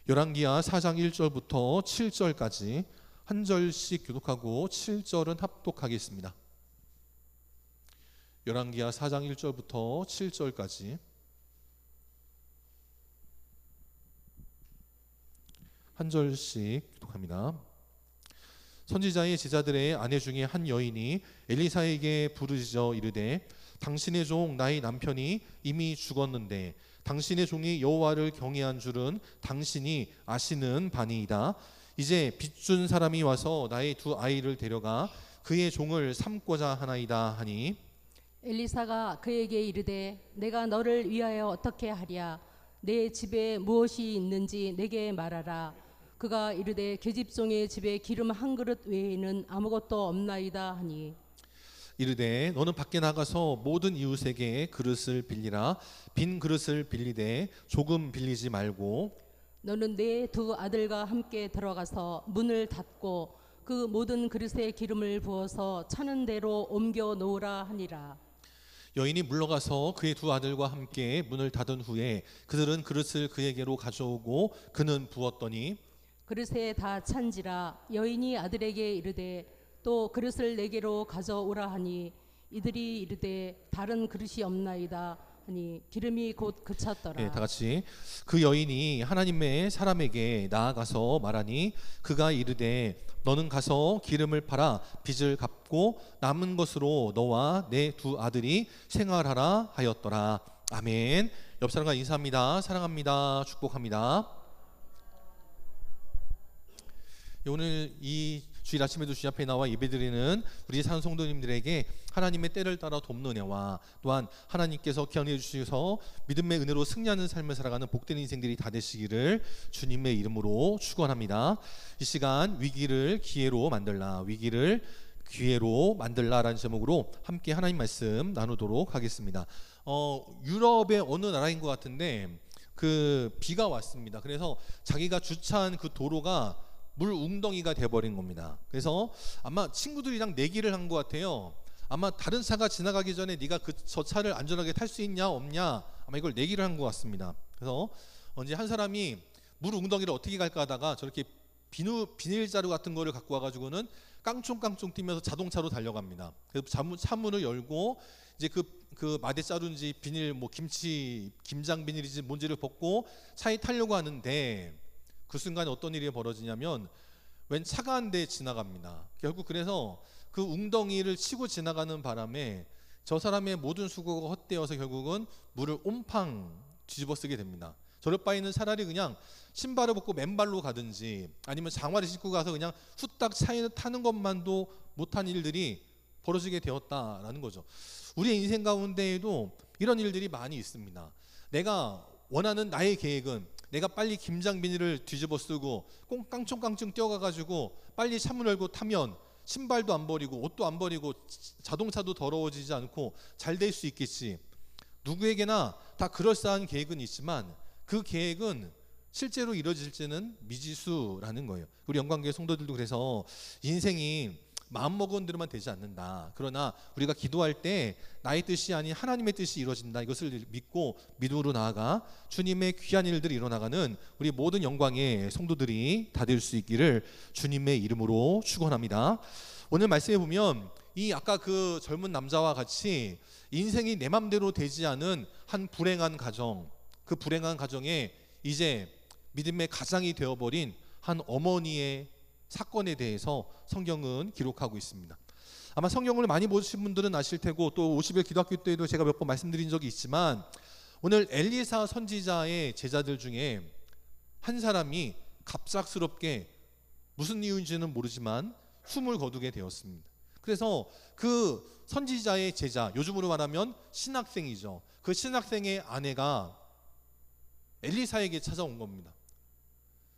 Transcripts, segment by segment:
열왕기하 4장 1절부터 7절까지 한 절씩 교독하고 7절은 합독하겠습니다. 열왕기하 4장 1절부터 7절까지 한 절씩 교독합니다. 선지자의 제자들의 아내 중에 한 여인이 엘리사에게 부르짖어 이르되 당신의 종 나의 남편이 이미 죽었는데 당신의 종이 여호와를 경외한 줄은 당신이 아시는 바니이다. 이제 빚준 사람이 와서 나의 두 아이를 데려가 그의 종을 삼고자 하나이다 하니 엘리사가 그에게 이르되 내가 너를 위하여 어떻게 하랴. 내 집에 무엇이 있는지 내게 말하라. 그가 이르되 계집종의 집에 기름 한 그릇 외에는 아무것도 없나이다 하니 이르되 너는 밖에 나가서 모든 이웃에게 그릇을 빌리라. 빈 그릇을 빌리되 조금 빌리지 말고 너는 내 두 아들과 함께 들어가서 문을 닫고 그 모든 그릇에 기름을 부어서 차는 대로 옮겨 놓으라 하니라. 여인이 물러가서 그의 두 아들과 함께 문을 닫은 후에 그들은 그릇을 그에게로 가져오고 그는 부었더니 그릇에 다 찬지라. 여인이 아들에게 이르되 또 그릇을 내게로 가져오라 하니 이들이 이르되 다른 그릇이 없나이다 하니 기름이 곧 그쳤더라. 다 같이 그 여인이 하나님의 사람에게 나아가서 말하니 그가 이르되 너는 가서 기름을 팔아 빚을 갚고 남은 것으로 너와 내 두 아들이 생활하라 하였더라. 아멘. 옆 사람과 인사합니다. 사랑합니다. 축복합니다. 오늘 이 주일 아침에도 주님 앞에 나와 예배드리는 우리 산성도님들에게 하나님의 때를 따라 돕는 은혜와 또한 하나님께서 기원해 주셔서 믿음의 은혜로 승리하는 삶을 살아가는 복된 인생들이 다 되시기를 주님의 이름으로 축원합니다. 이 시간 위기를 기회로 만들라, 위기를 기회로 만들라라는 제목으로 함께 하나님 말씀 나누도록 하겠습니다. 유럽의 어느 나라인 것 같은데 그 비가 왔습니다. 그래서 자기가 주차한 그 도로가 물 웅덩이가 돼버린 겁니다. 그래서 아마 친구들이랑 내기를 한 것 같아요. 아마 다른 차가 지나가기 전에 네가 저 차를 안전하게 탈 수 있냐 없냐 아마 이걸 내기를 한 것 같습니다. 그래서 언제 한 사람이 물 웅덩이를 어떻게 갈까 하다가 저렇게 비닐 자루 같은 거를 갖고 와가지고는 깡총깡총 뛰면서 자동차로 달려갑니다. 그래서 차문을 열고 이제 그 마대 자루인지 비닐 뭐 김장 비닐인지 뭔지를 벗고 차에 타려고 하는데 그 순간에 어떤 일이 벌어지냐면 웬 차가 한 대 지나갑니다. 결국 그래서 그 웅덩이를 치고 지나가는 바람에 저 사람의 모든 수고가 헛되어서 결국은 물을 옴팡 뒤집어 쓰게 됩니다. 저럴 바에는 차라리 그냥 신발을 벗고 맨발로 가든지 아니면 장화를 신고 가서 그냥 후딱 차에 타는 것만도 못한 일들이 벌어지게 되었다라는 거죠. 우리의 인생 가운데에도 이런 일들이 많이 있습니다. 내가 원하는 나의 계획은 내가 빨리 김장 비닐을 뒤집어 쓰고 깡총깡총 뛰어가가지고 빨리 차문 열고 타면 신발도 안 버리고 옷도 안 버리고 자동차도 더러워지지 않고 잘 될 수 있겠지. 누구에게나 다 그럴싸한 계획은 있지만 그 계획은 실제로 이루어질지는 미지수라는 거예요. 우리 영광교회 성도들도 그래서 인생이 마음먹은 대로만 되지 않는다. 그러나 우리가 기도할 때 나의 뜻이 아닌 하나님의 뜻이 이루어진다. 이것을 믿고 믿음으로 나아가 주님의 귀한 일들이 일어나가는 우리 모든 영광의 성도들이 다 될 수 있기를 주님의 이름으로 축원합니다. 오늘 말씀에 보면 이 아까 그 젊은 남자와 같이 인생이 내 맘대로 되지 않은 한 불행한 가정, 그 불행한 가정에 이제 믿음의 가장이 되어버린 한 어머니의 사건에 대해서 성경은 기록하고 있습니다. 아마 성경을 많이 보신 분들은 아실 테고 또 50일 기도학교 때에도 제가 몇 번 말씀드린 적이 있지만 오늘 엘리사 선지자의 제자들 중에 한 사람이 갑작스럽게 무슨 이유인지는 모르지만 숨을 거두게 되었습니다. 그래서 그 선지자의 제자, 요즘으로 말하면 신학생이죠. 그 신학생의 아내가 엘리사에게 찾아온 겁니다.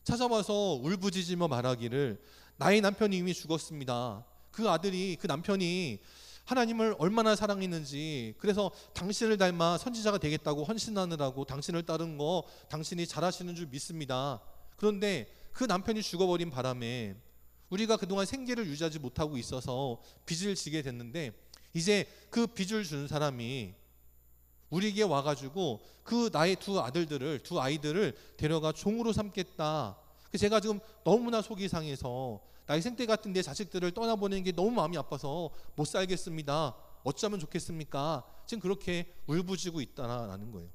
찾아와서 울부짖으며 말하기를 나의 남편이 이미 죽었습니다. 그 남편이 하나님을 얼마나 사랑했는지 그래서 당신을 닮아 선지자가 되겠다고 헌신하느라고 당신을 따른 거 당신이 잘하시는 줄 믿습니다. 그런데 그 남편이 죽어버린 바람에 우리가 그동안 생계를 유지하지 못하고 있어서 빚을 지게 됐는데 이제 그 빚을 준 사람이 우리에게 와가지고 그 나의 두 아이들을 데려가 종으로 삼겠다. 제가 지금 너무나 속이 상해서 나의 생때 같은 내 자식들을 떠나보내는 게 너무 마음이 아파서 못 살겠습니다. 어쩌면 좋겠습니까? 지금 그렇게 울부짖고 있다라는 거예요.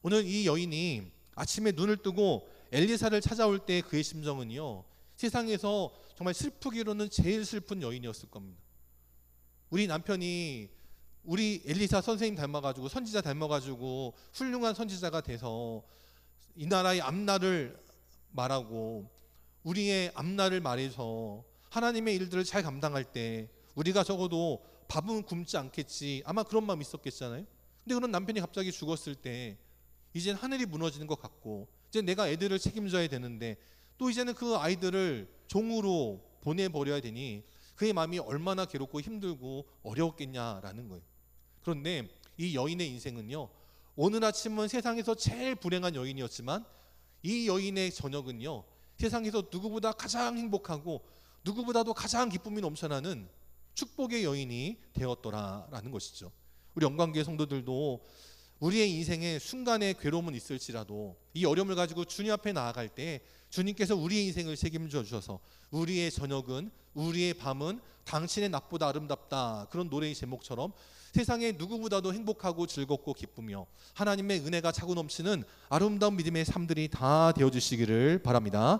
오늘 이 여인이 아침에 눈을 뜨고 엘리사를 찾아올 때 그의 심정은요, 세상에서 정말 슬프기로는 제일 슬픈 여인이었을 겁니다. 우리 남편이 우리 엘리사 선생님 닮아가지고, 선지자 닮아가지고 훌륭한 선지자가 돼서 이 나라의 앞날을 말하고 우리의 앞날을 말해서 하나님의 일들을 잘 감당할 때 우리가 적어도 밥은 굶지 않겠지, 아마 그런 마음이 있었겠잖아요. 근데 그런 남편이 갑자기 죽었을 때 이젠 하늘이 무너지는 것 같고, 이제 내가 애들을 책임져야 되는데 또 이제는 그 아이들을 종으로 보내버려야 되니 그의 마음이 얼마나 괴롭고 힘들고 어려웠겠냐라는 거예요. 그런데 이 여인의 인생은요, 오늘 아침은 세상에서 제일 불행한 여인이었지만 이 여인의 저녁은요, 세상에서 누구보다 가장 행복하고 누구보다도 가장 기쁨이 넘쳐나는 축복의 여인이 되었더라라는 것이죠. 우리 영광교회 성도들도 우리의 인생에 순간의 괴로움은 있을지라도 이 어려움을 가지고 주님 앞에 나아갈 때 주님께서 우리의 인생을 책임져 주셔서 우리의 저녁은, 우리의 밤은 당신의 낮보다 아름답다, 그런 노래의 제목처럼 세상에 누구보다도 행복하고 즐겁고 기쁘며 하나님의 은혜가 차고 넘치는 아름다운 믿음의 삶들이 다 되어주시기를 바랍니다.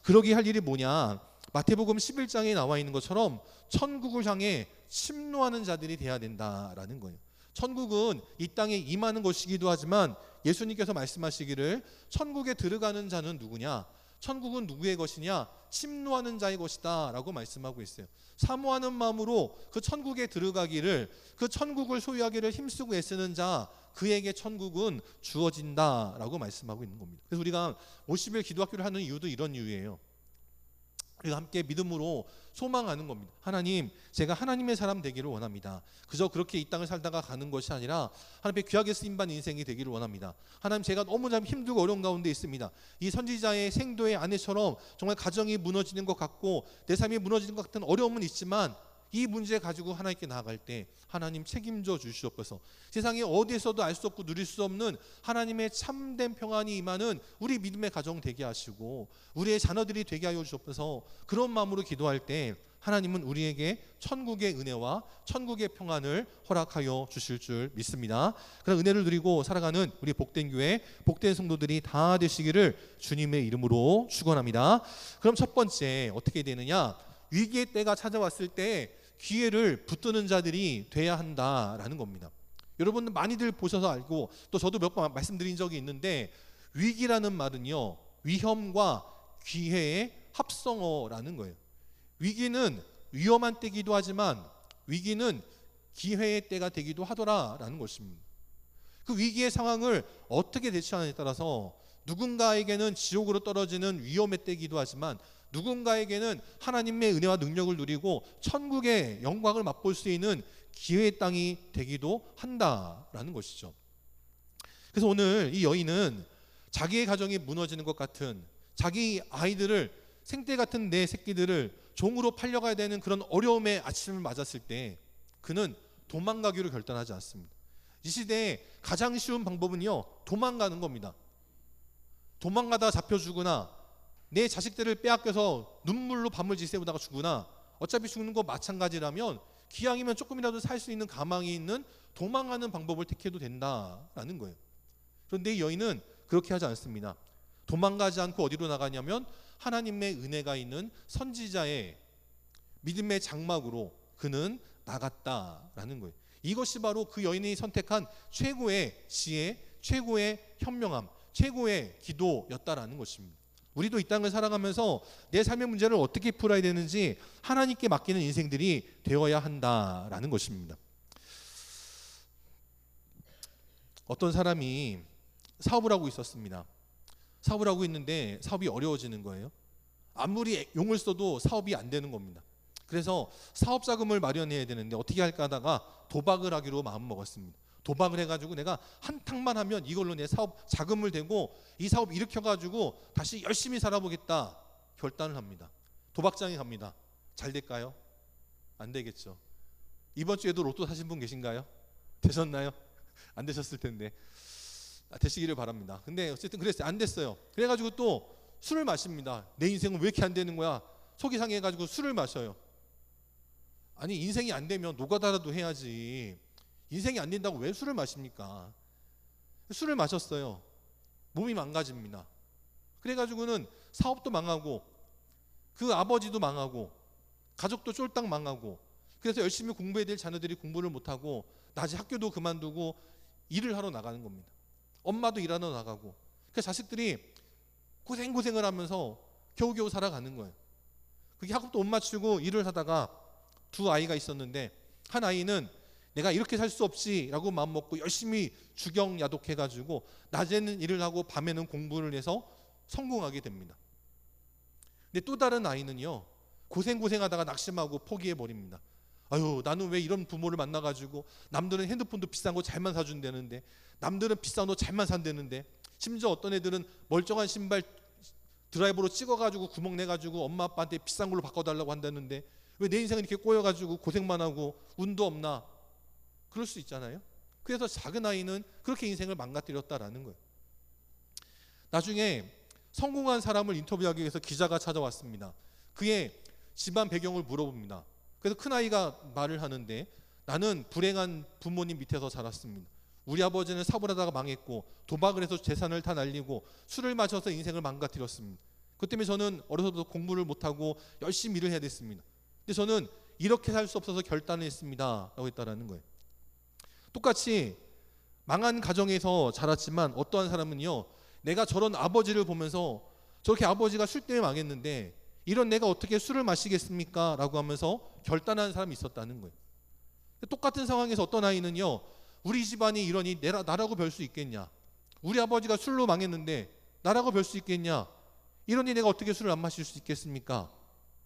그러기 할 일이 뭐냐, 마태복음 11장에 나와 있는 것처럼 천국을 향해 침노하는 자들이 돼야 된다라는 거예요. 천국은 이 땅에 임하는 것이기도 하지만 예수님께서 말씀하시기를 천국에 들어가는 자는 누구냐, 천국은 누구의 것이냐, 침노하는 자의 것이다 라고 말씀하고 있어요. 사모하는 마음으로 그 천국에 들어가기를, 그 천국을 소유하기를 힘쓰고 애쓰는 자, 그에게 천국은 주어진다 라고 말씀하고 있는 겁니다. 그래서 우리가 50일 기도학교를 하는 이유도 이런 이유예요. 우리가 함께 믿음으로 소망하는 겁니다. 하나님, 제가 하나님의 사람 되기를 원합니다. 그저 그렇게 이 땅을 살다가 가는 것이 아니라 하나님의 귀하게 쓰임받는 인생이 되기를 원합니다. 하나님, 제가 너무 힘들고 어려운 가운데 있습니다. 이 선지자의 생도의 아내처럼 정말 가정이 무너지는 것 같고 내 삶이 무너지는 것 같은 어려움은 있지만 이 문제 가지고 하나님께 나아갈 때 하나님 책임져 주시옵소서. 세상에 어디에서도 알 수 없고 누릴 수 없는 하나님의 참된 평안이 임하는 우리 믿음의 가정 되게 하시고 우리의 자녀들이 되게 하여 주옵소서. 그런 마음으로 기도할 때 하나님은 우리에게 천국의 은혜와 천국의 평안을 허락하여 주실 줄 믿습니다. 그런 은혜를 누리고 살아가는 우리 복된 교회, 복된 성도들이 다 되시기를 주님의 이름으로 축원합니다. 그럼 첫 번째 어떻게 되느냐, 위기의 때가 찾아왔을 때 기회를 붙드는 자들이 돼야 한다라는 겁니다. 여러분 많이들 보셔서 알고 또 저도 몇 번 말씀드린 적이 있는데, 위기라는 말은요, 위험과 기회의 합성어라는 거예요. 위기는 위험한 때기도 하지만 위기는 기회의 때가 되기도 하더라라는 것입니다. 그 위기의 상황을 어떻게 대처하느냐에 따라서 누군가에게는 지옥으로 떨어지는 위험의 때기도 하지만 누군가에게는 하나님의 은혜와 능력을 누리고 천국의 영광을 맛볼 수 있는 기회의 땅이 되기도 한다라는 것이죠. 그래서 오늘 이 여인은 자기의 가정이 무너지는 것 같은, 자기 아이들을, 생떼 같은 내 새끼들을 종으로 팔려가야 되는 그런 어려움의 아침을 맞았을 때 그는 도망가기로 결단하지 않습니다. 이 시대에 가장 쉬운 방법은요, 도망가는 겁니다. 도망가다가 잡혀 죽으나 내 자식들을 빼앗겨서 눈물로 밤을 지새우다가 죽으나 어차피 죽는 거 마찬가지라면 기왕이면 조금이라도 살 수 있는 가망이 있는 도망가는 방법을 택해도 된다라는 거예요. 그런데 이 여인은 그렇게 하지 않습니다. 도망가지 않고 어디로 나가냐면 하나님의 은혜가 있는 선지자의 믿음의 장막으로 그는 나갔다라는 거예요. 이것이 바로 그 여인이 선택한 최고의 지혜, 최고의 현명함, 최고의 기도였다라는 것입니다. 우리도 이 땅을 살아가면서 내 삶의 문제를 어떻게 풀어야 되는지 하나님께 맡기는 인생들이 되어야 한다라는 것입니다. 어떤 사람이 사업을 하고 있었습니다. 사업을 하고 있는데 사업이 어려워지는 거예요. 아무리 용을 써도 사업이 안 되는 겁니다. 그래서 사업 자금을 마련해야 되는데 어떻게 할까 하다가 도박을 하기로 마음먹었습니다. 도박을 해가지고 내가 한탕만 하면 이걸로 내 사업 자금을 대고 이 사업 일으켜가지고 다시 열심히 살아보겠다 결단을 합니다. 도박장에 갑니다. 잘 될까요? 안 되겠죠. 이번 주에도 로또 사신 분 계신가요? 되셨나요? 안 되셨을 텐데 되시기를 바랍니다. 근데 어쨌든 그랬어요. 안 됐어요. 그래가지고 또 술을 마십니다. 내 인생은 왜 이렇게 안 되는 거야? 속이 상해가지고 술을 마셔요. 아니 인생이 안 되면 노가다라도 해야지. 인생이 안 된다고 왜 술을 마십니까? 술을 마셨어요. 몸이 망가집니다. 그래가지고는 사업도 망하고 그 아버지도 망하고 가족도 쫄딱 망하고 그래서 열심히 공부해야 될 자녀들이 공부를 못하고 낮에 학교도 그만두고 일을 하러 나가는 겁니다. 엄마도 일하러 나가고 그 자식들이 고생을 하면서 겨우겨우 살아가는 거예요. 그게 학업도 못 맞추고 일을 하다가 두 아이가 있었는데 한 아이는 내가 이렇게 살 수 없지라고 마음먹고 열심히 주경야독해가지고 낮에는 일을 하고 밤에는 공부를 해서 성공하게 됩니다. 근데 또 다른 아이는요 고생하다가 낙심하고 포기해버립니다. 아유 나는 왜 이런 부모를 만나가지고 남들은 핸드폰도 비싼 거 잘만 사준다는데 남들은 비싼 옷 잘만 산다는데 심지어 어떤 애들은 멀쩡한 신발 드라이버로 찍어가지고 구멍 내가지고 엄마 아빠한테 비싼 걸로 바꿔달라고 한다는데 왜 내 인생은 이렇게 꼬여가지고 고생만 하고 운도 없나? 그럴 수 있잖아요. 그래서 작은 아이는 그렇게 인생을 망가뜨렸다라는 거예요. 나중에 성공한 사람을 인터뷰하기 위해서 기자가 찾아왔습니다. 그의 집안 배경을 물어봅니다. 그래서 큰 아이가 말을 하는데 나는 불행한 부모님 밑에서 자랐습니다. 우리 아버지는 사고하다가 망했고 도박을 해서 재산을 다 날리고 술을 마셔서 인생을 망가뜨렸습니다. 그 때문에 저는 어려서부터 공부를 못하고 열심히 일을 해야 됐습니다. 근데 저는 이렇게 살 수 없어서 결단을 했습니다 라고 했다라는 거예요. 똑같이 망한 가정에서 자랐지만 어떠한 사람은요 내가 저런 아버지를 보면서 저렇게 아버지가 술 때문에 망했는데 이런 내가 어떻게 술을 마시겠습니까? 라고 하면서 결단하는 사람이 있었다는 거예요. 똑같은 상황에서 어떤 아이는요 우리 집안이 이러니 나라고 별 수 있겠냐? 우리 아버지가 술로 망했는데 나라고 별 수 있겠냐? 이러니 내가 어떻게 술을 안 마실 수 있겠습니까?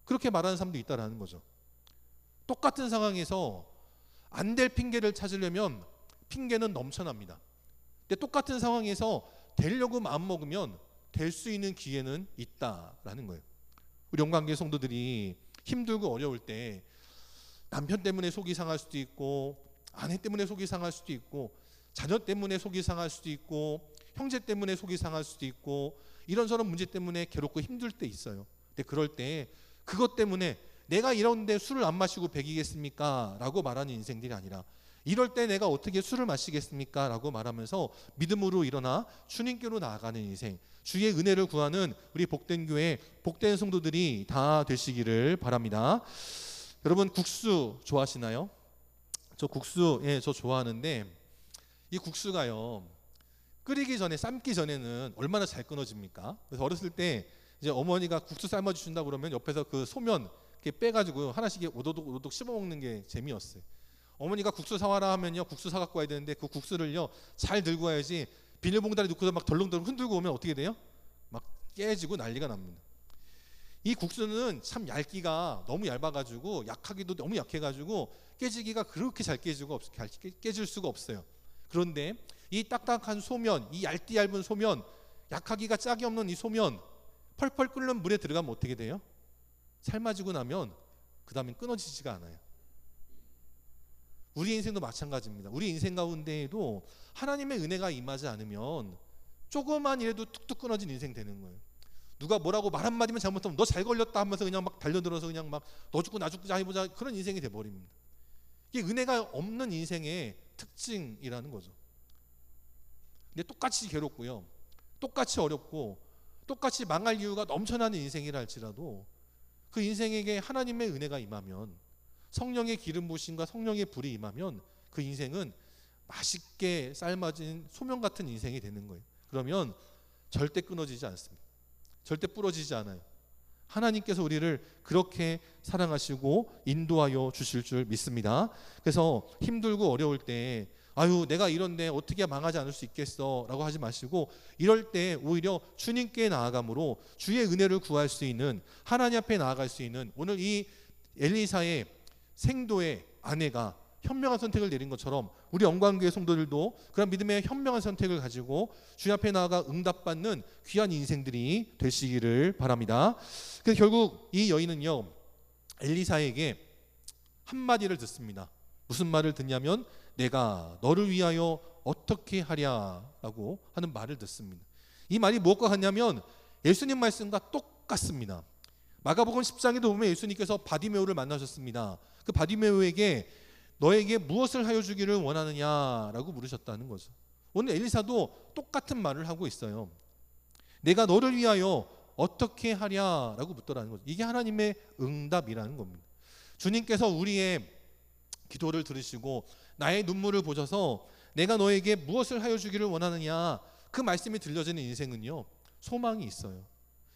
그렇게 말하는 사람도 있다라는 거죠. 똑같은 상황에서 안 될 핑계를 찾으려면 핑계는 넘쳐납니다. 근데 똑같은 상황에서 되려고 마음먹으면 될 수 있는 기회는 있다라는 거예요. 우리 영광교회 성도들이 힘들고 어려울 때 남편 때문에 속이 상할 수도 있고 아내 때문에 속이 상할 수도 있고 자녀 때문에 속이 상할 수도 있고 형제 때문에 속이 상할 수도 있고 이런저런 문제 때문에 괴롭고 힘들 때 있어요. 근데 그럴 때 그것 때문에 내가 이런데 술을 안 마시고 배기겠습니까? 라고 말하는 인생들이 아니라 이럴 때 내가 어떻게 술을 마시겠습니까? 라고 말하면서 믿음으로 일어나 주님께로 나아가는 인생, 주의 은혜를 구하는 우리 복된 교회, 복된 성도들이 다 되시기를 바랍니다. 여러분 국수 좋아하시나요? 저 국수 저 좋아하는데 이 국수가요 끓이기 전에 삶기 전에는 얼마나 잘 끊어집니까? 그래서 어렸을 때 이제 어머니가 국수 삶아 주신다 그러면 옆에서 그 소면 이렇게 빼가지고 하나씩 오도독 씹어 먹는 게 재미였어요. 어머니가 국수 사와라 하면요 국수 사 갖고 와야 되는데 그 국수를요 잘 들고 와야지 비닐봉다리 넣고서 막 덜렁덜렁 흔들고 오면 어떻게 돼요? 막 깨지고 난리가 납니다. 이 국수는 참 얇기가 너무 얇아가지고 약하기도 너무 약해가지고 깨지기가 그렇게 잘 깨질 수가 없어요. 그런데 이 딱딱한 소면, 이 얇은 소면, 약하기가 짝이 없는 이 소면 펄펄 끓는 물에 들어가면 어떻게 돼요? 삶아지고 나면 그 다음엔 끊어지지가 않아요. 우리 인생도 마찬가지입니다. 우리 인생 가운데에도 하나님의 은혜가 임하지 않으면 조그만 일에도 툭툭 끊어진 인생 되는 거예요. 누가 뭐라고 말 한마디만 잘못하면 너 잘 걸렸다 하면서 그냥 막 달려들어서 그냥 막 너 죽고 나 죽자 해보자 그런 인생이 돼버립니다. 이게 은혜가 없는 인생의 특징이라는 거죠. 근데 똑같이 괴롭고요. 똑같이 어렵고 똑같이 망할 이유가 넘쳐나는 인생이라 할지라도 그 인생에게 하나님의 은혜가 임하면 성령의 기름 부으심과 성령의 불이 임하면 그 인생은 맛있게 삶아진 소면 같은 인생이 되는 거예요. 그러면 절대 끊어지지 않습니다. 절대 부러지지 않아요. 하나님께서 우리를 그렇게 사랑하시고 인도하여 주실 줄 믿습니다. 그래서 힘들고 어려울 때 아유 내가 이런데 어떻게 망하지 않을 수 있겠어 라고 하지 마시고 이럴 때 오히려 주님께 나아감으로 주의 은혜를 구할 수 있는 하나님 앞에 나아갈 수 있는 오늘 이 엘리사의 생도의 아내가 현명한 선택을 내린 것처럼 우리 영광교회 성도들도 그런 믿음의 현명한 선택을 가지고 주님 앞에 나아가 응답받는 귀한 인생들이 되시기를 바랍니다. 그래서 결국 이 여인은요 엘리사에게 한마디를 듣습니다. 무슨 말을 듣냐면 내가 너를 위하여 어떻게 하랴라고 하는 말을 듣습니다. 이 말이 무엇과 같냐면 예수님 말씀과 똑같습니다. 마가복음 10장에도 보면 예수님께서 바디메오를 만나셨습니다. 그 바디메오에게 너에게 무엇을 하여 주기를 원하느냐라고 물으셨다는 거죠. 오늘 엘리사도 똑같은 말을 하고 있어요. 내가 너를 위하여 어떻게 하랴라고 묻더라는 거죠. 이게 하나님의 응답이라는 겁니다. 주님께서 우리의 기도를 들으시고 나의 눈물을 보셔서 내가 너에게 무엇을 하여 주기를 원하느냐, 그 말씀이 들려지는 인생은요, 소망이 있어요.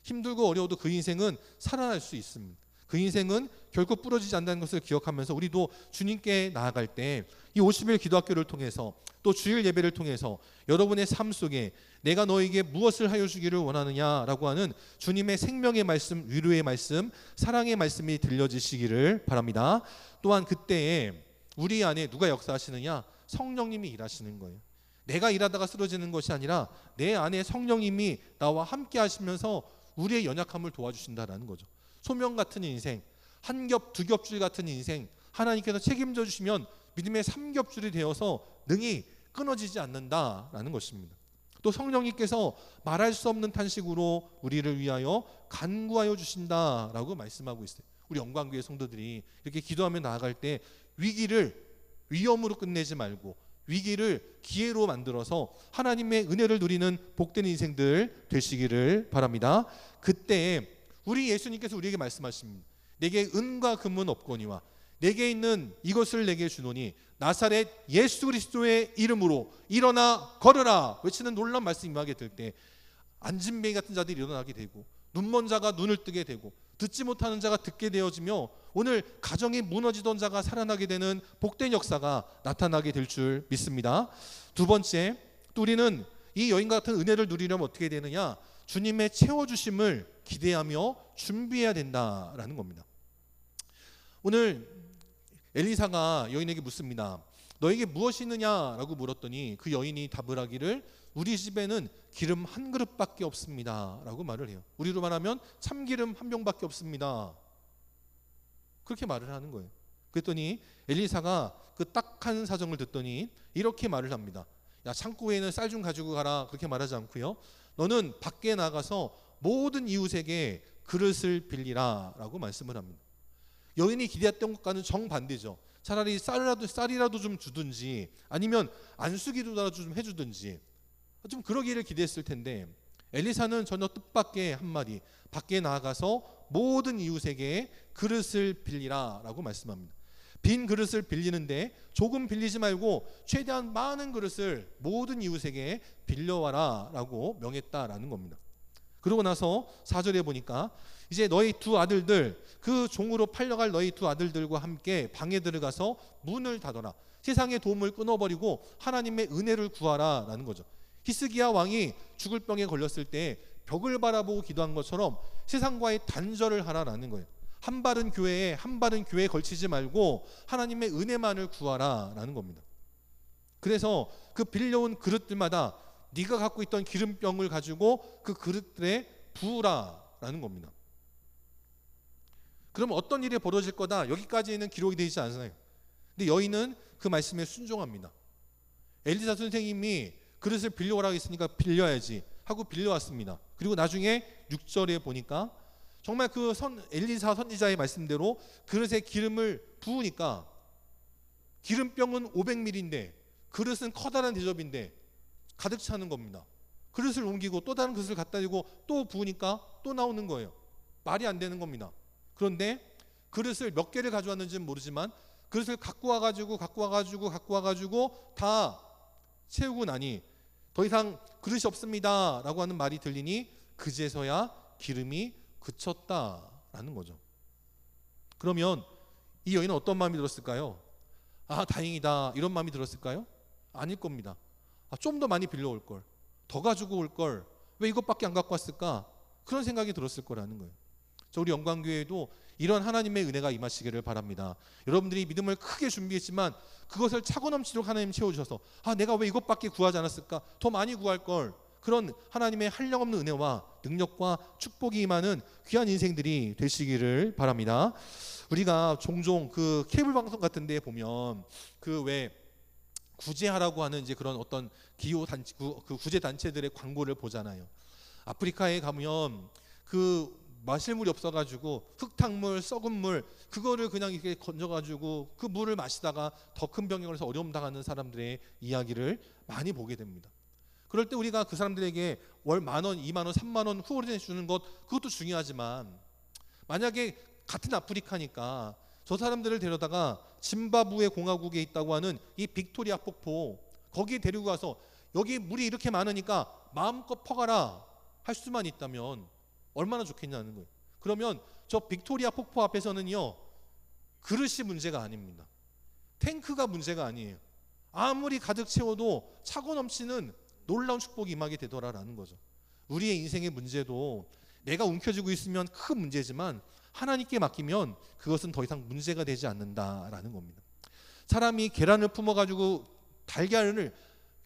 힘들고 어려워도 그 인생은 살아날 수 있습니다. 그 인생은 결코 부러지지 않는다는 것을 기억하면서 우리도 주님께 나아갈 때 이 50일 기도학교를 통해서 또 주일 예배를 통해서 여러분의 삶 속에 내가 너에게 무엇을 하여 주기를 원하느냐라고 하는 주님의 생명의 말씀, 위로의 말씀, 사랑의 말씀이 들려지시기를 바랍니다. 또한 그때에 우리 안에 누가 역사하시느냐? 성령님이 일하시는 거예요. 내가 일하다가 쓰러지는 것이 아니라 내 안에 성령님이 나와 함께 하시면서 우리의 연약함을 도와주신다라는 거죠. 소명 같은 인생, 한 겹, 두 겹줄 같은 인생, 하나님께서 책임져 주시면 믿음의 3겹줄이 되어서 능히 끊어지지 않는다라는 것입니다. 또 성령님께서 말할 수 없는 탄식으로 우리를 위하여 간구하여 주신다라고 말씀하고 있어요. 우리 영광교회 성도들이 이렇게 기도하며 나아갈 때 위기를 위험으로 끝내지 말고 위기를 기회로 만들어서 하나님의 은혜를 누리는 복된 인생들 되시기를 바랍니다. 그때 우리 예수님께서 우리에게 말씀하십니다. 내게 은과 금은 없거니와 내게 있는 이것을 내게 주노니 나사렛 예수 그리스도의 이름으로 일어나 걸으라 외치는 놀라운 말씀이 임하게 될 때 안진뱅이 같은 자들이 일어나게 되고 눈먼 자가 눈을 뜨게 되고 듣지 못하는 자가 듣게 되어지며 오늘 가정이 무너지던 자가 살아나게 되는 복된 역사가 나타나게 될 줄 믿습니다. 두 번째, 또 우리는 이 여인과 같은 은혜를 누리려면 어떻게 되느냐? 주님의 채워주심을 기대하며 준비해야 된다라는 겁니다. 오늘 엘리사가 여인에게 묻습니다. 너에게 무엇이 있느냐라고 물었더니 그 여인이 답을 하기를 우리 집에는 기름 한 그릇밖에 없습니다 라고 말을 해요. 우리로 말하면 참기름 한 병밖에 없습니다. 그렇게 말을 하는 거예요. 그랬더니 엘리사가 그 딱한 사정을 듣더니 이렇게 말을 합니다. 야, 창고에는 쌀 좀 가지고 가라. 그렇게 말하지 않고요, 너는 밖에 나가서 모든 이웃에게 그릇을 빌리라 라고 말씀을 합니다. 여인이 기대했던 것과는 정반대죠. 차라리 쌀이라도 좀 주든지 아니면 안수기도라도 좀 해주든지 좀 그러기를 기대했을 텐데 엘리사는 전혀 뜻밖의 한마디, 밖에 나가서 모든 이웃에게 그릇을 빌리라 라고 말씀합니다. 빈 그릇을 빌리는데 조금 빌리지 말고 최대한 많은 그릇을 모든 이웃에게 빌려와라 라고 명했다라는 겁니다. 그러고 나서 4절에 보니까 이제 너희 두 아들들, 그 종으로 팔려갈 너희 두 아들들과 함께 방에 들어가서 문을 닫아라. 세상의 도움을 끊어버리고 하나님의 은혜를 구하라 라는 거죠. 히스기야 왕이 죽을 병에 걸렸을 때 벽을 바라보고 기도한 것처럼 세상과의 단절을 하라라는 거예요. 한 발은 교회에 걸치지 말고 하나님의 은혜만을 구하라 라는 겁니다. 그래서 그 빌려온 그릇들마다 네가 갖고 있던 기름병을 가지고 그 그릇들에 부으라 라는 겁니다. 그럼 어떤 일이 벌어질 거다, 여기까지는 기록이 되지 않아요. 근데 여인은 그 말씀에 순종합니다. 엘리사 선생님이 그릇을 빌려오라고 했으니까 빌려야지 하고 빌려왔습니다. 그리고 나중에 6절에 보니까 정말 그 엘리사 선지자의 말씀대로 그릇에 기름을 부으니까 기름병은 500ml인데 그릇은 커다란 대접인데 가득 차는 겁니다. 그릇을 옮기고 또 다른 그릇을 갖다 대고 또 부으니까 또 나오는 거예요. 말이 안 되는 겁니다. 그런데 그릇을 몇 개를 가져왔는지는 모르지만 그릇을 갖고 와가지고 다 채우고 나니 더 이상 그릇이 없습니다 라고 하는 말이 들리니 그제서야 기름이 그쳤다라는 거죠. 그러면 이 여인은 어떤 마음이 들었을까요? 아, 다행이다 이런 마음이 들었을까요? 아닐 겁니다. 좀 더 많이 빌려올 걸, 더 가지고 올 걸, 왜 이것밖에 안 갖고 왔을까? 그런 생각이 들었을 거라는 거예요. 우리 영광교회에도 이런 하나님의 은혜가 임하시기를 바랍니다. 여러분들이 믿음을 크게 준비했지만 그것을 차고 넘치도록 하나님 채워주셔서 내가 왜 이것밖에 구하지 않았을까? 더 많이 구할 걸. 그런 하나님의 한량없는 은혜와 능력과 축복이 임하는 귀한 인생들이 되시기를 바랍니다. 우리가 종종 그 케이블 방송 같은 데 보면 그 왜 구제하라고 하는 이제 그런 어떤 기호 단체, 그 구제 단체들의 광고를 보잖아요. 아프리카에 가면 그 마실 물이 없어가지고 흙탕물, 썩은 물 그거를 그냥 이렇게 건져가지고 그 물을 마시다가 더 큰 병에 걸려서 어려움 당하는 사람들의 이야기를 많이 보게 됩니다. 그럴 때 우리가 그 사람들에게 월 10,000원, 20,000원, 30,000원 후원해 주는 것 그것도 중요하지만 만약에 같은 아프리카니까 저 사람들을 데려다가 짐바브웨 공화국에 있다고 하는 이 빅토리아 폭포 거기에 데리고 가서 여기 물이 이렇게 많으니까 마음껏 퍼가라 할 수만 있다면 얼마나 좋겠냐는 거예요. 그러면 저 빅토리아 폭포 앞에서는요 그릇이 문제가 아닙니다. 탱크가 문제가 아니에요. 아무리 가득 채워도 차고 넘치는 놀라운 축복이 임하게 되더라라는 거죠. 우리의 인생의 문제도 내가 움켜쥐고 있으면 큰 문제지만 하나님께 맡기면 그것은 더 이상 문제가 되지 않는다라는 겁니다. 사람이 계란을 품어가지고 달걀을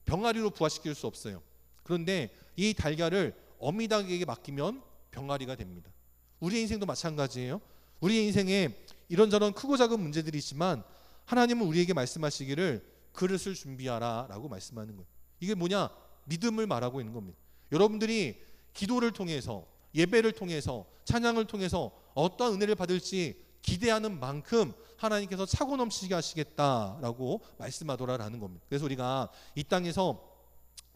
병아리로 부화시킬 수 없어요. 그런데 이 달걀을 어미닭에게 맡기면 병아리가 됩니다. 우리의 인생도 마찬가지예요. 우리의 인생에 이런저런 크고 작은 문제들이 있지만 하나님은 우리에게 말씀하시기를 그릇을 준비하라 라고 말씀하는 거예요. 이게 뭐냐? 믿음을 말하고 있는 겁니다. 여러분들이 기도를 통해서 예배를 통해서 찬양을 통해서 어떠한 은혜를 받을지 기대하는 만큼 하나님께서 차고 넘치게 하시겠다라고 말씀하더라라는 겁니다. 그래서 우리가 이 땅에서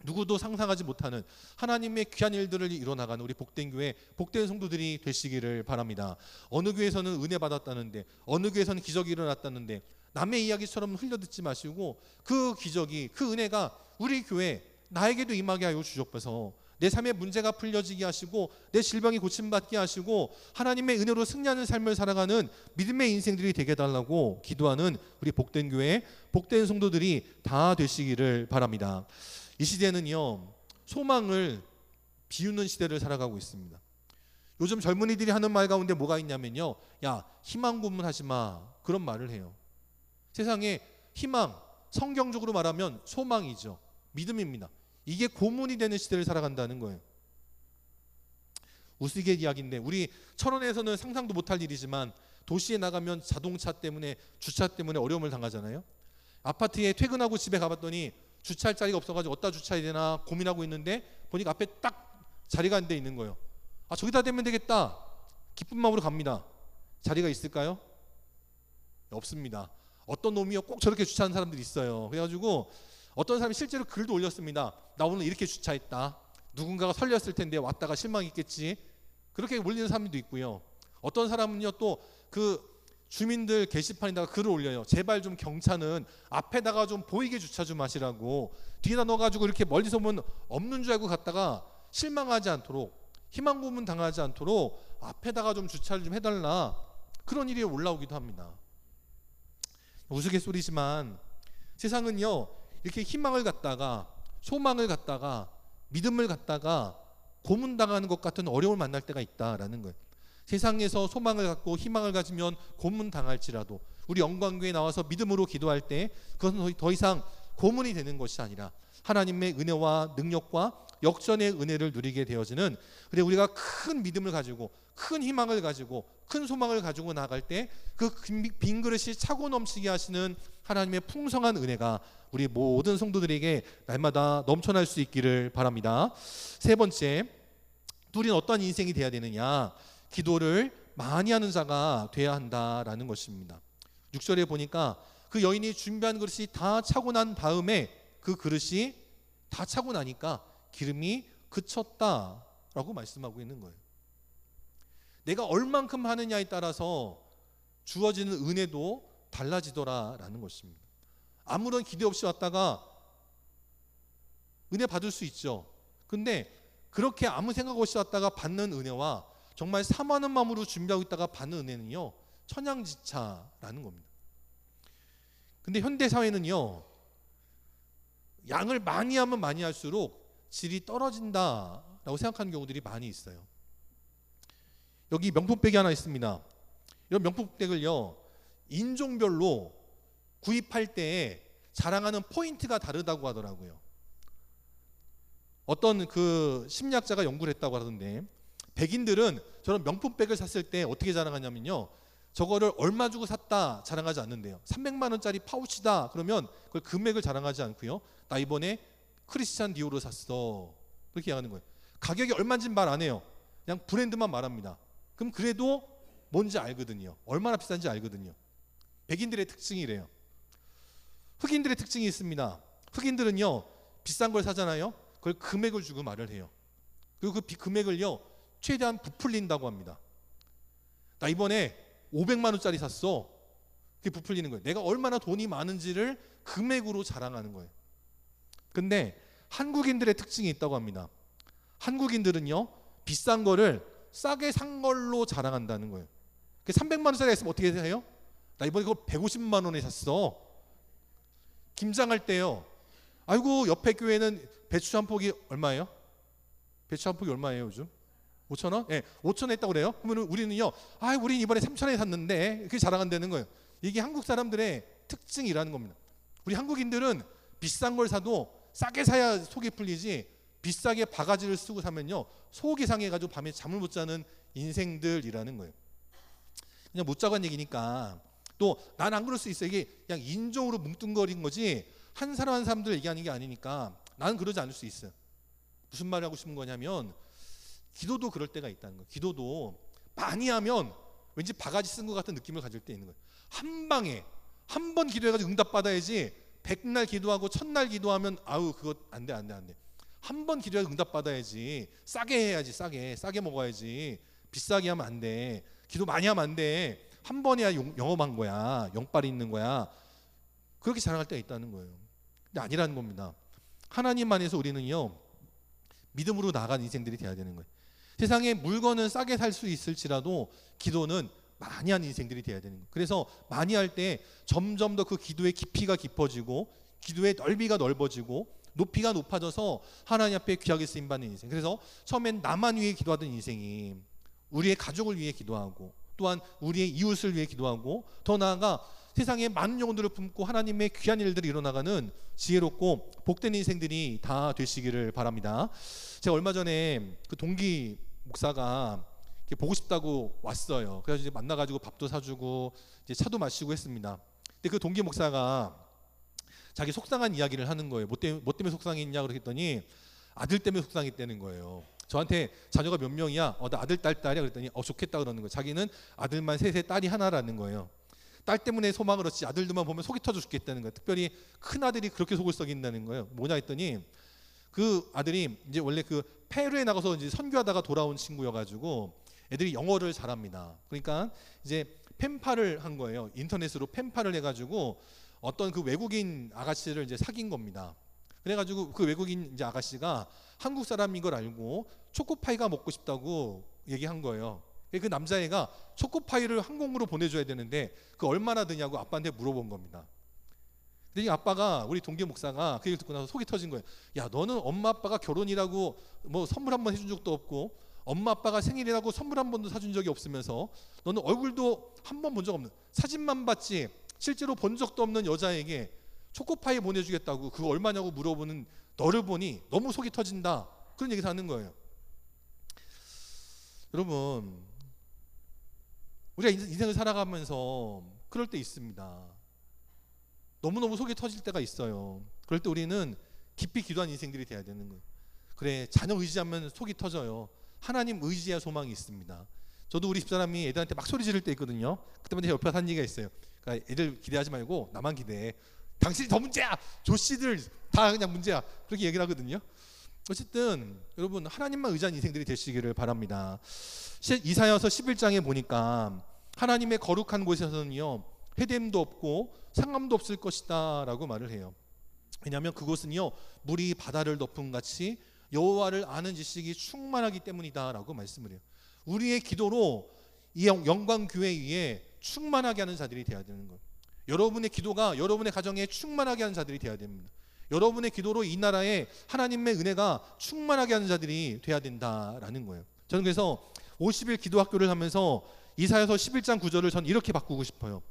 누구도 상상하지 못하는 하나님의 귀한 일들을 이뤄나가는 우리 복된 교회, 복된 성도들이 되시기를 바랍니다. 어느 교회에서는 은혜 받았다는데 어느 교회에서는 기적이 일어났다는데 남의 이야기처럼 흘려듣지 마시고 그 기적이, 그 은혜가 우리 교회 나에게도 임하게 하여 주옵소서. 내 삶의 문제가 풀려지게 하시고 내 질병이 고침받게 하시고 하나님의 은혜로 승리하는 삶을 살아가는 믿음의 인생들이 되게 해달라고 기도하는 우리 복된 교회, 복된 성도들이 다 되시기를 바랍니다. 이 시대는요 소망을 비우는 시대를 살아가고 있습니다. 요즘 젊은이들이 하는 말 가운데 뭐가 있냐면요, 야 희망 고문하지 마, 그런 말을 해요. 세상에 희망, 성경적으로 말하면 소망이죠. 믿음입니다. 이게 고문이 되는 시대를 살아간다는 거예요. 우스갯이야기인데 우리 천원에서는 상상도 못할 일이지만 도시에 나가면 자동차 때문에, 주차 때문에 어려움을 당하잖아요. 아파트에 퇴근하고 집에 가봤더니 주차할 자리가 없어가지고 어디다 주차해야 되나 고민하고 있는데 보니까 앞에 딱 자리가 안 돼 있는 거예요. 아 저기다 대면 되겠다, 기쁜 마음으로 갑니다. 자리가 있을까요? 없습니다. 어떤 놈이요 꼭 저렇게 주차하는 사람들이 있어요. 그래가지고 어떤 사람이 실제로 글도 올렸습니다. 나 오늘 이렇게 주차했다, 누군가가 설렸을 텐데 왔다가 실망했겠지, 그렇게 올리는 사람도 있고요. 어떤 사람은요 또 그 주민들 게시판에다가 글을 올려요. 제발 좀 경차는 앞에다가 좀 보이게 주차 좀 하시라고, 뒤에다 넣어가지고 이렇게 멀리서 보면 없는 줄 알고 갔다가 실망하지 않도록, 희망 고문 당하지 않도록 앞에다가 좀 주차를 좀 해달라, 그런 일이 올라오기도 합니다. 우스갯소리지만 세상은요 이렇게 희망을 갖다가, 소망을 갖다가, 믿음을 갖다가 고문당하는 것 같은 어려움을 만날 때가 있다라는 거예요. 세상에서 소망을 갖고 희망을 가지면 고문당할지라도 우리 영광교회에 나와서 믿음으로 기도할 때 그것은 더 이상 고문이 되는 것이 아니라 하나님의 은혜와 능력과 역전의 은혜를 누리게 되어지는, 그래 우리가 큰 믿음을 가지고 큰 희망을 가지고 큰 소망을 가지고 나아갈 때 그 빈 그릇이 차고 넘치게 하시는 하나님의 풍성한 은혜가 우리 모든 성도들에게 날마다 넘쳐날 수 있기를 바랍니다. 세 번째, 우리는 어떤 인생이 돼야 되느냐? 기도를 많이 하는 자가 돼야 한다라는 것입니다. 6절에 보니까 그 여인이 준비한 그릇이 다 차고 난 다음에 그 그릇이 다 차고 나니까 기름이 그쳤다라고 말씀하고 있는 거예요. 내가 얼만큼 하느냐에 따라서 주어지는 은혜도 달라지더라라는 것입니다. 아무런 기대 없이 왔다가 은혜 받을 수 있죠. 근데 그렇게 아무 생각 없이 왔다가 받는 은혜와 정말 사모하는 마음으로 준비하고 있다가 받는 은혜는요 천양지차라는 겁니다. 근데 현대 사회는요 양을 많이 하면 많이 할수록 질이 떨어진다라고 생각하는 경우들이 많이 있어요. 여기 명품백이 하나 있습니다. 이런 명품백을요 인종별로 구입할 때 자랑하는 포인트가 다르다고 하더라고요. 어떤 그 심리학자가 연구를 했다고 하던데 백인들은 저런 명품백을 샀을 때 어떻게 자랑하냐면요, 저거를 얼마 주고 샀다 자랑하지 않는데요. 300만 원짜리 파우치다 그러면 그걸 금액을 자랑하지 않고요. 나 이번에 크리스찬 디오를 샀어. 그렇게 얘기하는 거예요. 가격이 얼마인지 말 안 해요. 그냥 브랜드만 말합니다. 그럼 그래도 뭔지 알거든요. 얼마나 비싼지 알거든요. 백인들의 특징이 이래요. 흑인들의 특징이 있습니다. 흑인들은요, 비싼 걸 사잖아요. 그걸 금액을 주고 말을 해요. 그리고 그 금액을요, 최대한 부풀린다고 합니다. 나 이번에 500만 원짜리 샀어. 그게 부풀리는 거예요. 내가 얼마나 돈이 많은지를 금액으로 자랑하는 거예요. 근데 한국인들의 특징이 있다고 합니다. 한국인들은요, 비싼 거를 싸게 산 걸로 자랑한다는 거예요. 300만 원짜리 했으면 어떻게 해요? 나 이번에 그걸 150만 원에 샀어. 김장할 때요. 아이고, 옆에 교회는 배추 한 폭이 얼마예요? 배추 한 폭이 얼마예요, 요즘? 5,000원? 예, 5,000원 했다고 그래요? 그러면 우리는요, 우린 이번에 3,000원에 샀는데, 그게 자랑한다는 거예요. 이게 한국 사람들의 특징이라는 겁니다. 우리 한국인들은 비싼 걸 사도 싸게 사야 속이 풀리지, 비싸게 바가지를 쓰고 사면요, 속이 상해가지고 밤에 잠을 못 자는 인생들이라는 거예요. 그냥 못 자고 한 얘기니까. 또 난 안 그럴 수 있어. 이게 그냥 인종으로 뭉뚱거린 거지 한 사람 한 사람들 얘기하는 게 아니니까 나는 그러지 않을 수 있어요. 무슨 말을 하고 싶은 거냐면 기도도 그럴 때가 있다는 거예요. 기도도 많이 하면 왠지 바가지 쓴 것 같은 느낌을 가질 때 있는 거예요. 한 방에 한 번 기도해가지고 응답 받아야지 100날 기도하고 1000날 기도하면 그거 안 돼. 한 번 기도해서 응답 받아야지. 싸게 해야지. 싸게 먹어야지. 비싸게 하면 안 돼. 기도 많이 하면 안 돼. 한 번이야 영업한 거야. 영빨이 있는 거야. 그렇게 자랑할 때가 있다는 거예요. 근데 아니라는 겁니다. 하나님 안에서 우리는요, 믿음으로 나아간 인생들이 돼야 되는 거예요. 세상에 물건은 싸게 살 수 있을지라도 기도는 많이 하는 인생들이 돼야 되는 거예요. 그래서 많이 할 때 점점 더 그 기도의 깊이가 깊어지고 기도의 넓이가 넓어지고 높이가 높아져서 하나님 앞에 귀하게 쓰임받는 인생. 그래서 처음엔 나만 위해 기도하던 인생이 우리의 가족을 위해 기도하고 또한 우리의 이웃을 위해 기도하고 더 나아가 세상에 많은 영혼들을 품고 하나님의 귀한 일들이 일어나가는 지혜롭고 복된 인생들이 다 되시기를 바랍니다. 제가 얼마 전에 그 동기 목사가 보고 싶다고 왔어요. 그래서 이제 만나가지고 밥도 사주고 이제 차도 마시고 했습니다. 근데 그 동기 목사가 자기 속상한 이야기를 하는 거예요. 뭐 때문에 속상했냐 그랬더니 아들 때문에 속상했다는 거예요. 저한테 자녀가 몇 명이야? 나 아들 딸이야 그랬더니 좋겠다 그러는 거예요. 자기는 아들만 셋에 딸이 하나라는 거예요. 딸 때문에 소망을 얻지 아들들만 보면 속이 터져 죽겠다는 거예요. 특별히 큰 아들이 그렇게 속을 썩인다는 거예요. 뭐냐 했더니 그 아들이 이제 원래 그 페루에 나가서 이제 선교하다가 돌아온 친구여가지고 애들이 영어를 잘합니다. 그러니까 이제 펜팔을 한 거예요. 인터넷으로 펜팔을 해가지고 어떤 그 외국인 아가씨를 이제 사귄 겁니다. 그래가지고 그 외국인 이제 아가씨가 한국 사람인 걸 알고 초코파이가 먹고 싶다고 얘기한 거예요. 그 남자애가 초코파이를 항공으로 보내줘야 되는데 그 얼마나 드냐고 아빠한테 물어본 겁니다. 근데 이 아빠가 우리 동기 목사가 그 얘기를 듣고 나서 속이 터진 거예요. 야, 너는 엄마 아빠가 결혼이라고 뭐 선물 한 번 해준 적도 없고 엄마 아빠가 생일이라고 선물 한 번도 사준 적이 없으면서 너는 얼굴도 한 번 본 적 없는 사진만 봤지 실제로 본 적도 없는 여자에게 초코파이 보내주겠다고 그거 얼마냐고 물어보는 너를 보니 너무 속이 터진다. 그런 얘기를 하는 거예요. 여러분, 우리가 인생을 살아가면서 그럴 때 있습니다. 너무너무 속이 터질 때가 있어요. 그럴 때 우리는 깊이 기도한 인생들이 돼야 되는 거예요. 그래, 자녀 의지하면 속이 터져요. 하나님 의지해야 소망이 있습니다. 저도 우리 집사람이 애들한테 막 소리 지를 때 있거든요. 그때마다 제 옆에 한 얘기가 있어요. 그러니까 애들 기대하지 말고 나만 기대해. 당신이 더 문제야. 조씨들 다 그냥 문제야. 그렇게 얘기를 하거든요. 어쨌든 여러분 하나님만 의지한 인생들이 되시기를 바랍니다. 이사야서 11장에 보니까 하나님의 거룩한 곳에서는요 해됨도 없고 상함도 없을 것이다 라고 말을 해요. 왜냐하면 그곳은요 물이 바다를 덮은 같이 여호와를 아는 지식이 충만하기 때문이다 라고 말씀을 해요. 우리의 기도로 이 영광교회 위에 충만하게 하는 자들이 되어야 되는 거예요. 여러분의 기도가 여러분의 가정에 충만하게 하는 자들이 되어야 됩니다. 여러분의 기도로 이 나라에 하나님의 은혜가 충만하게 하는 자들이 돼야 된다라는 거예요. 저는 그래서 50일 기도학교를 하면서 이사야서 11장 9절을 전 이렇게 바꾸고 싶어요.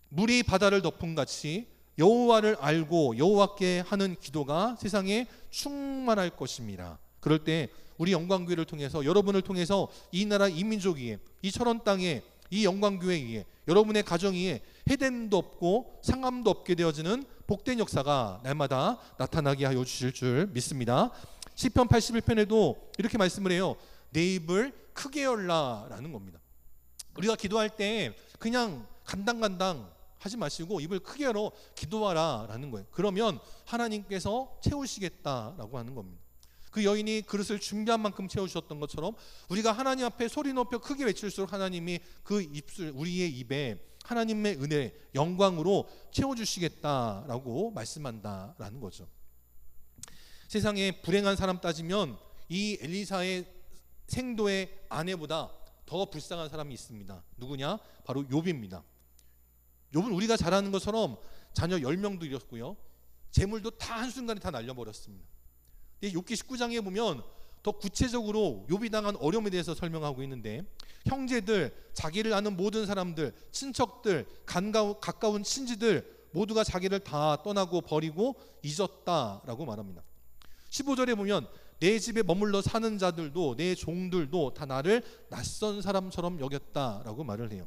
물이 바다를 덮은 같이 여호와를 알고 여호와께 하는 기도가 세상에 충만할 것입니다. 그럴 때 우리 영광교회를 통해서 여러분을 통해서 이 나라 이 민족 위에 이 철원 땅에 이 영광교회 위에, 여러분의 가정 위에 해됨도 없고 상함도 없게 되어지는 복된 역사가 날마다 나타나게 하여 주실 줄 믿습니다. 시편 81편에도 이렇게 말씀을 해요. 내 입을 크게 열라라는 겁니다. 우리가 기도할 때 그냥 간당간당 하지 마시고 입을 크게 열어 기도하라라는 거예요. 그러면 하나님께서 채우시겠다라고 하는 겁니다. 그 여인이 그릇을 준비한 만큼 채우셨던 것처럼 우리가 하나님 앞에 소리 높여 크게 외칠수록 하나님이 그 입술, 우리의 입에 하나님의 은혜, 영광으로 채워주시겠다라고 말씀한다라는 거죠. 세상에 불행한 사람 따지면 이 엘리사의 생도의 아내보다 더 불쌍한 사람이 있습니다. 누구냐? 바로 욥입니다. 욥은 우리가 잘 아는 것처럼 자녀 10명도 잃었고요, 재물도 다 한순간에 다 날려버렸습니다. 욥기 19장에 보면 더 구체적으로 욥이 당한 어려움에 대해서 설명하고 있는데, 형제들, 자기를 아는 모든 사람들, 친척들, 가까운 친지들 모두가 자기를 다 떠나고 버리고 잊었다라고 말합니다. 15절에 보면 내 집에 머물러 사는 자들도 내 종들도 다 나를 낯선 사람처럼 여겼다라고 말을 해요.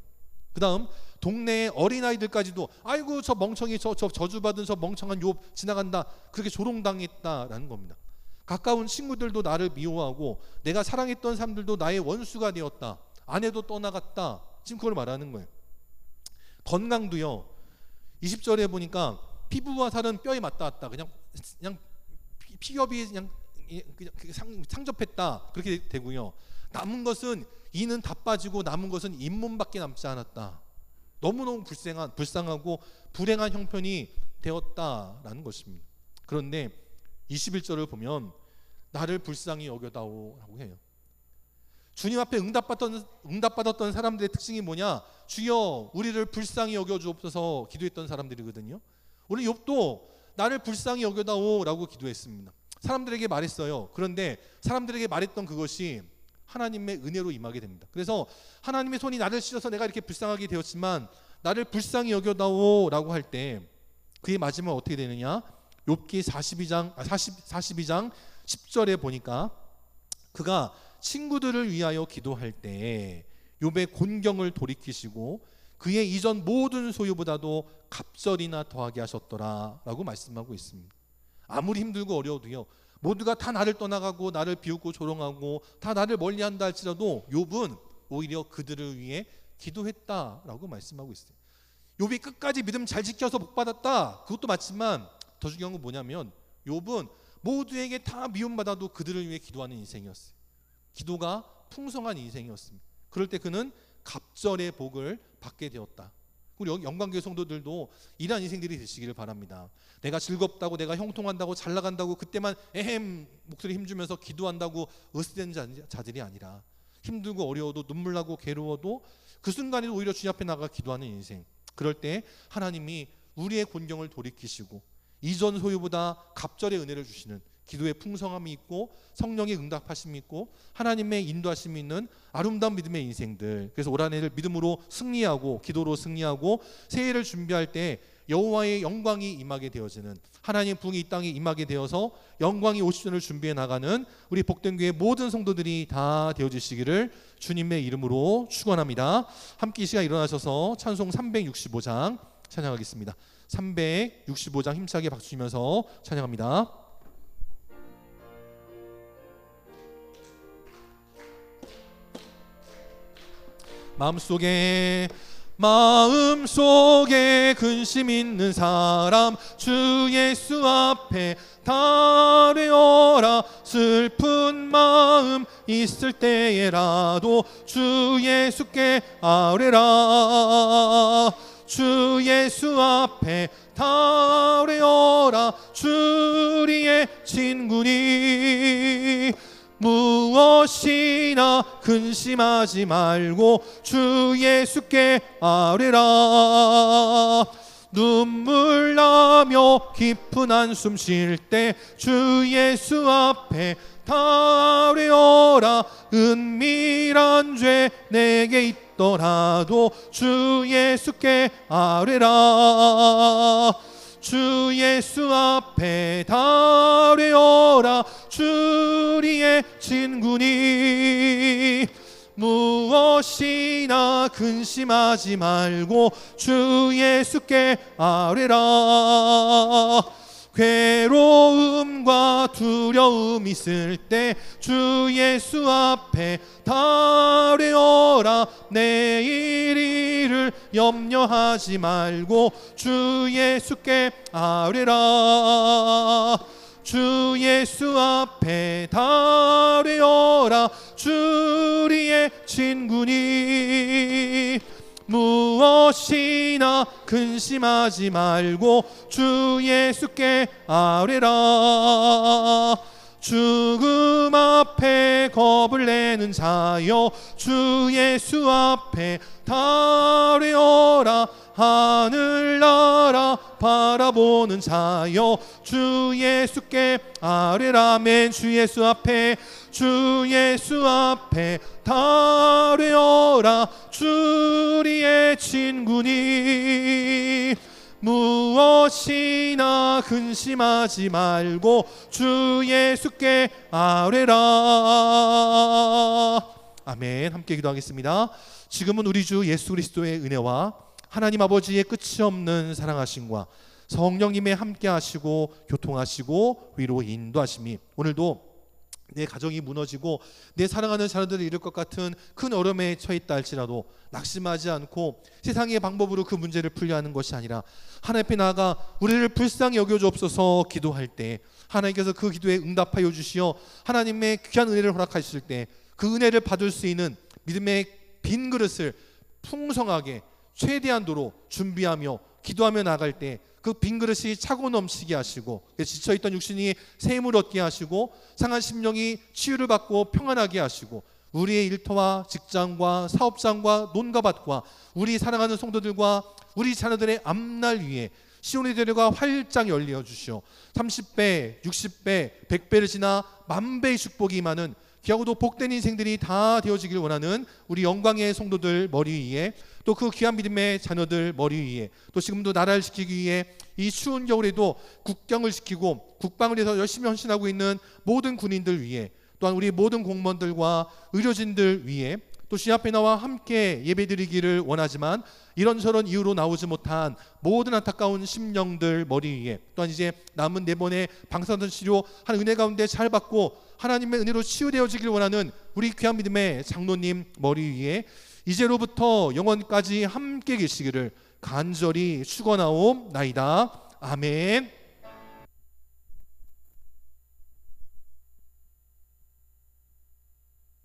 그 다음 동네의 어린아이들까지도 아이고 저 멍청이, 저 저주받은 저 멍청한 욥 지나간다, 그렇게 조롱당했다라는 겁니다. 가까운 친구들도 나를 미워하고 내가 사랑했던 사람들도 나의 원수가 되었다, 아내도 떠나갔다, 지금 그걸 말하는 거예요. 건강도요, 20절에 보니까 피부와 살은 뼈에 맞닿았다, 그냥 피겹이 그냥 상접했다, 그렇게 되고요. 남은 것은 이는 다 빠지고 남은 것은 잇몸밖에 남지 않았다. 너무너무 불쌍하고 불행한 형편이 되었다라는 것입니다. 그런데 21절을 보면 나를 불쌍히 여겨다오라고 해요. 주님 앞에 응답받았던 사람들의 특징이 뭐냐? 주여 우리를 불쌍히 여겨주옵소서 기도했던 사람들이거든요. 우리 욥도 나를 불쌍히 여겨다오라고 기도했습니다. 사람들에게 말했어요. 그런데 사람들에게 말했던 그것이 하나님의 은혜로 임하게 됩니다. 그래서 하나님의 손이 나를 씻어서 내가 이렇게 불쌍하게 되었지만 나를 불쌍히 여겨다오라고 할 때 그의 마지막 어떻게 되느냐? 욥기 42장 10절에 보니까 그가 친구들을 위하여 기도할 때 욥의 곤경을 돌이키시고 그의 이전 모든 소유보다도 갑절이나 더하게 하셨더라라고 말씀하고 있습니다. 아무리 힘들고 어려워도요, 모두가 다 나를 떠나가고 나를 비웃고 조롱하고 다 나를 멀리한다 할지라도 욥은 오히려 그들을 위해 기도했다라고 말씀하고 있어요. 욥이 끝까지 믿음 잘 지켜서 복 받았다, 그것도 맞지만 더 중요한 건 뭐냐면 욥은 모두에게 다 미움받아도 그들을 위해 기도하는 인생이었어요. 기도가 풍성한 인생이었습니다. 그럴 때 그는 갑절의 복을 받게 되었다. 우리 영광교회 성도들도 이러한 인생들이 되시기를 바랍니다. 내가 즐겁다고, 내가 형통한다고, 잘 나간다고 그때만 에헴 목소리 힘주면서 기도한다고 으스댄 자들이 아니라 힘들고 어려워도 눈물 나고 괴로워도 그 순간에도 오히려 주님 앞에 나가 기도하는 인생. 그럴 때 하나님이 우리의 곤경을 돌이키시고 이전 소유보다 갑절의 은혜를 주시는 기도의 풍성함이 있고 성령의 응답하심이 있고 하나님의 인도하심이 있는 아름다운 믿음의 인생들. 그래서 올 한 해를 믿음으로 승리하고 기도로 승리하고 새해를 준비할 때 여호와의 영광이 임하게 되어지는, 하나님의 부흥이 이 땅에 임하게 되어서 영광이 50전을 준비해 나가는 우리 복된 교회 모든 성도들이 다 되어지시기를 주님의 이름으로 축원합니다. 함께 이 시간 일어나셔서 찬송 365장 찬양하겠습니다. 365장 힘차게 박수 치면서 찬양합니다. 마음속에 근심 있는 사람 주 예수 앞에 달려라. 슬픈 마음 있을 때에라도 주 예수께 아뢰라. 주 예수 앞에 달려라. 주 우리의 친구니 무엇이나 근심하지 말고 주 예수께 아뢰라. 눈물 나며 깊은 한숨 쉴 때 주 예수 앞에 아뢰어라. 은밀한 죄 내게 있더라도 주 예수께 아뢰라. 주 예수 앞에 아뢰어라. 주 우리의 친구니 무엇 무엇이나 근심하지 말고 주 예수께 아뢰라. 괴로움과 두려움 있을 때 주 예수 앞에 아뢰어라. 내일 일을 염려하지 말고 주 예수께 아뢰라. 주 예수 앞에 아뢰어라. 주 우리의 친구니 무엇이나 근심하지 말고 주 예수께 아뢰라. 죽음 앞에 겁을 내는 자여 주 예수 앞에 아뢰어라. 하늘나라 바라보는 자여 주 예수께 아뢰라. 아멘. 주 예수 앞에 아뢰어라. 주 우리의 친구니 무엇이나 근심하지 말고 주 예수께 아뢰라. 아멘. 함께 기도하겠습니다. 지금은 우리 주 예수 그리스도의 은혜와 하나님 아버지의 끝이 없는 사랑하심과 성령님의 함께 하시고 교통하시고 위로 인도하심이 오늘도 내 가정이 무너지고 내 사랑하는 자녀들을 잃을 것 같은 큰 어려움에 처했다 할지라도 낙심하지 않고 세상의 방법으로 그 문제를 풀려 하는 것이 아니라 하나님 앞에 나아가 우리를 불쌍히 여겨주옵소서 기도할 때 하나님께서 그 기도에 응답하여 주시어 하나님의 귀한 은혜를 허락하실 때 그 은혜를 받을 수 있는 믿음의 빈 그릇을 풍성하게 최대한도로 준비하며 기도하며 나갈 때 그 빈 그릇이 차고 넘치게 하시고 지쳐있던 육신이 새 힘을 얻게 하시고 상한 심령이 치유를 받고 평안하게 하시고 우리의 일터와 직장과 사업장과 논과 밭과 우리 사랑하는 성도들과 우리 자녀들의 앞날 위에 시온의 대로가 활짝 열려 주시오. 30배, 60배, 100배를 지나 만배의 축복이 임하는 귀하고도 복된 인생들이 다 되어지길 원하는 우리 영광의 성도들 머리 위에 또 그 귀한 믿음의 자녀들 머리 위에 또 지금도 나라를 지키기 위해 이 추운 겨울에도 국경을 지키고 국방을 위해서 열심히 헌신하고 있는 모든 군인들 위에 또한 우리 모든 공무원들과 의료진들 위에 또 주님 앞에 나와 함께 예배드리기를 원하지만 이런저런 이유로 나오지 못한 모든 안타까운 심령들 머리 위에 또한 이제 남은 4번의 방사선 치료한 은혜 가운데 잘 받고 하나님의 은혜로 치유되어지길 원하는 우리 귀한 믿음의 장로님 머리 위에 이제로부터 영원까지 함께 계시기를 간절히 축원하옵나이다. 아멘.